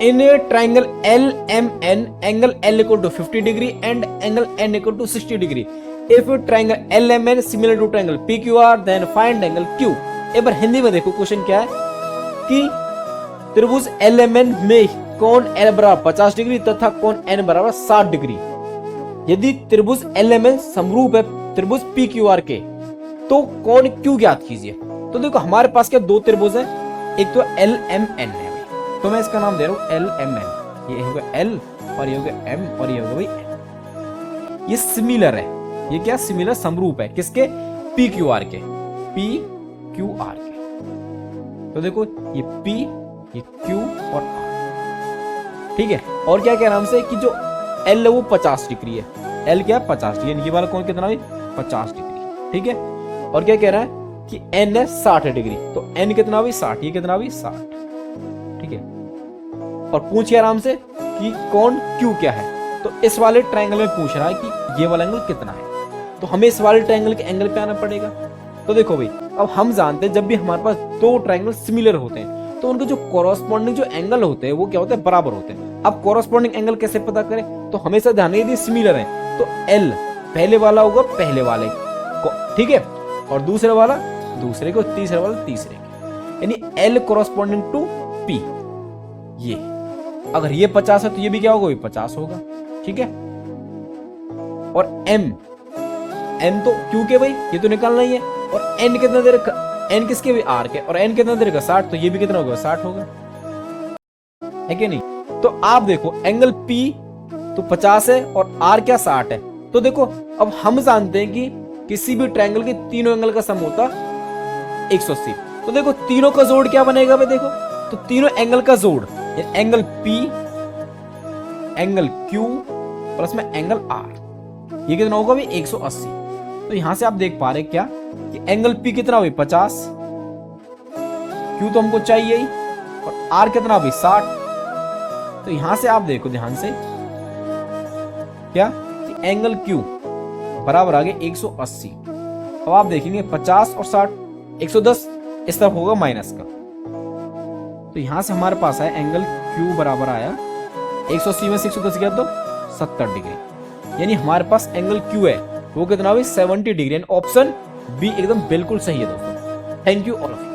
In triangle L M N angle L equal to 50 degree and angle N equal to 60 degree. If triangle L M N similar to triangle P Q R then find angle Q. एक बार हिंदी में देखो question क्या है कि त्रिभुज L M N में कोण एल बराबर 50 डिग्री तथा कोण एन बराबर 60 डिग्री। यदि त्रिभुज एल एम एन समरूप है त्रिभुज पी क्यू आर के तो कोण क्यू ज्ञात कीजिए। तो देखो हमारे पास क्या दो त्रिभुज है, एक तो एल एम एन है भाई, तो मैं इसका नाम दे रहा हूं एल एम एन। ये होगा एल और ये होगा एम और ये होगा भाई एन। ये सिमिलर है, ये क्या सिमिलर समरूप है किसके, पी क्यू आर के, पी क्यू आर के। तो देखो ये पी ये क्यू और आर, ठीक है। और क्या कह रहा हमसे कि जो एल है वो 50 डिग्री है, एल क्या 50 डिग्री, ये वाला कोण कितना है 50 डिग्री, ठीक है। और क्या कह रहा है कि एन है 60 डिग्री, तो एन कितना भी 60, ये कितना भी 60, ठीक है। और पूछिए आराम से कि कोण क्यू क्या है, तो इस वाले ट्रायंगल में पूछ रहा है कि ये वाला एंगल कितना है, तो हमें इस वाले ट्रायंगल के एंगल पे आना पड़ेगा। तो देखो भाई अब हम जानते हैं जब भी हमारे पास दो ट्रायंगल सिमिलर होते हैं तो उनके जो कॉरस्पॉन्डिंग जो एंगल होते हैं वो क्या होते हैं, बराबर होते हैं। अब कॉरस्पॉन्डिंग एंगल कैसे पता करें, तो हमेशा ध्यान यदि सिमिलर है तो एल पहले वाला होगा पहले वाले को, ठीक है, और दूसरे वाला दूसरे को, तीसरे वाला तीसरे के, यानी एल कॉरस्पॉन्डिंग टू पी। ये अगर ये 50 है तो ये भी क्या होगा, 50 होगा, ठीक है। और एम तो क्यू के भाई ये तो निकालना ही है, और एन कितना दे रखा, एन किसके भी आर के, और एन कितना दे रखा 60, तो ये भी कितना होगा 60 होगा, है कि नहीं। तो आप देखो एंगल पी तो 50 है और आर क्या 60 है। तो देखो अब हम जानते हैं कि किसी भी ट्रायंगल के तीनों एंगल का सम होता 180। तो देखो तीनों का जोड़ क्या बनेगा भाई, देखो तो तीनों एंगल का जोड़ angle P angle Q plus में एंगल आर, ये कितना होगा भाई 180। तो यहां से आप देख पा रहे क्या कि एंगल पी कितना हुई 50, क्यू तो हमको चाहिए ही, और आर कितना हुई 60। तो यहां से आप देखो ध्यान से क्या कि एंगल क्यू बराबर आ गया 180। अब आप देखेंगे 50 और 60 110, इस तरफ होगा माइनस का, तो यहां से हमारे पास है एंगल क्यू बराबर आया 180 में 110 गया तो 70 डिग्री, यानी हमारे पास एंगल क्यू है वो कितना हुई 70 डिग्री। ऑप्शन बी एकदम बिल्कुल सही है दोस्तों। Thank you all of you.